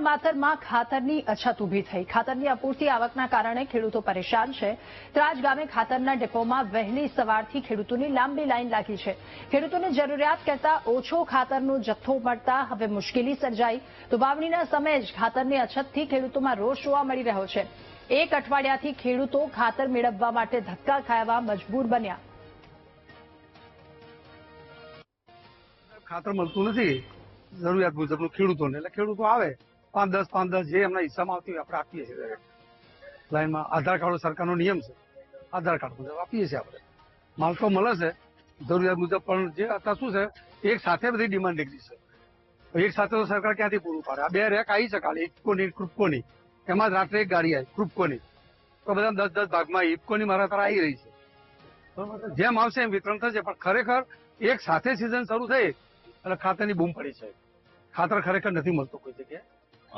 માતરમાં ખાતરની અછત ઊભી થઈ। ખાતરની અપૂરતી આવકના કારણે ખેડૂતો પરેશાન છે। ત્રાજ ગામે ખાતરના ડેપોમાં વહેલી સવારથી ખેડૂતોની લાંબી લાઈન લાગી છે। ખેડૂતોને જરૂરિયાત કરતા ઓછો ખાતરનો જથ્થો મળતા હવે મુશ્કેલી સર્જાઈ। તો વાવણીના સમયે જ ખાતરની અછતથી ખેડૂતોમાં રોષ જોવા મળી રહ્યો છે। એક અઠવાડિયાથી ખેડૂતો ખાતર મેળવવા માટે ધક્કા ખાવા મજબૂર બન્યા। ખાતર મળતું નથી જરૂરિયાત મુજબનું ખેડૂતોને, એટલે ખેડૂતો આવે 5-10 જે એમના હિસ્સામાં આવતી હોય આપણે આપીએ છીએ લાઈનમાં। આધાર કાર્ડ સરકારનો નિયમ છે, આધાર કાર્ડ મુજબ આપીએ છીએ આપણે। માલ તો મળે છે જરૂરિયાત મુજબ, પણ જે અત્યારે શું છે એક સાથે બધી ડિમાન્ડ નીકળી છે। એક સાથે તો સરકાર ક્યાંથી પૂરું પાડે? આ 2 રેક આવી છે કાલે, ઇફકોની ક્રુપકોની, એમાં રાત્રે એક ગાડી આવી ક્રુપકોની, તો બધા 10-10 ભાગમાં ઇફકોની મારા તારા આવી રહી છે। બરાબર, જેમ આવશે એમ વિતરણ થશે, પણ ખરેખર એક સાથે સિઝન શરૂ થઈ એટલે ખાતરની બૂમ પડી છે। ખાતર ખરેખર નથી મળતું કોઈ જગ્યાએ।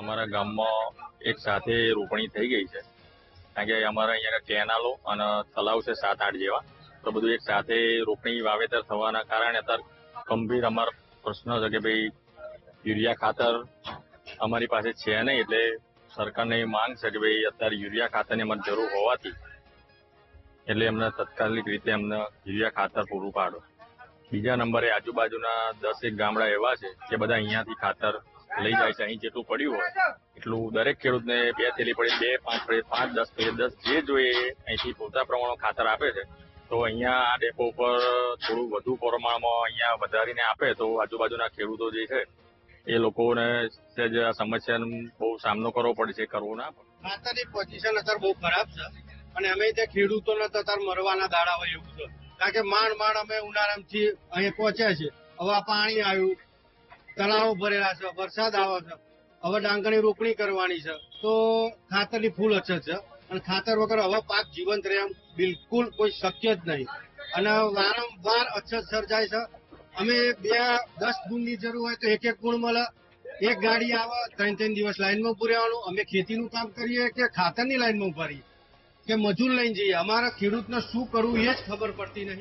અમારા ગામમાં એક સાથે રોપણી થઈ ગઈ છે, કારણ કે અમારા અહીંયા કેનાલો અને તલાવ છે 7-8 જેવા, તો બધું એક સાથે રોપણી વાવેતર થવાના કારણે અત્યારે ગંભીર અમારો પ્રશ્ન છે કે ભાઈ યુરિયા ખાતર અમારી પાસે છે નહીં, એટલે સરકારને એ માંગ છે કે ભાઈ અત્યારે યુરિયા ખાતરની અમારે જરૂર હોવાથી એટલે એમને તાત્કાલિક રીતે અમને યુરિયા ખાતર પૂરું પાડો। બીજા નંબરે આજુબાજુના 10 ગામડા એવા છે કે બધા અહીંયાથી ખાતર લઈ જાય છે। અહીં જેટલું પડ્યું હોય એટલું દરેક ખેડૂતને 2 થેલી પડે, 2, 5, 10 જે જોઈએ અહીંથી પૂરતા પ્રમાણમાં ખાતર આપે છે। તો અહીંયા આ ડેપો ઉપર થોડું વધુ પ્રમાણમાં અહીંયા વધારીને આપે તો આજુબાજુના ખેડૂતો જે છે એ લોકોને આ સમસ્યાનો બહુ સામનો કરવો પડે છે, કરવો ના પડે। ખાતરની પોઝિશન અત્યારે બહુ ખરાબ છે અને અમે ત્યાં ખેડૂતોને તો અત્યારે મરવાના દાડા હોય એવું છે, કારણ કે માંડ અમે ઉનાળાથી અહીંયા પહોંચ્યા છે। હવે પાણી આવ્યું, તળાવો ભરેલા છે, વરસાદ આવે છે, હવે ડાંગરની રોપણી કરવાની છે, તો ખાતરની ફૂલ અછત છે અને ખાતર વગર હવે પાક જીવંત રહે એમ બિલકુલ કોઈ શક્ય જ નહીં અને વારંવાર અછત સર્જાય છે। અમે 10 ગુણની જરૂર હોય તો 1 ગુણ મળે, એક ગાડી આવે 3 દિવસ લાઈનમાં ઉભું રહેવાનું। અમે ખેતીનું કામ કરીએ કે ખાતરની લાઈનમાં ઉભા રહીએ કે મજૂર લઈને જઈએ, અમારા ખેડૂતને શું કરવું એ જ ખબર પડતી નહીં।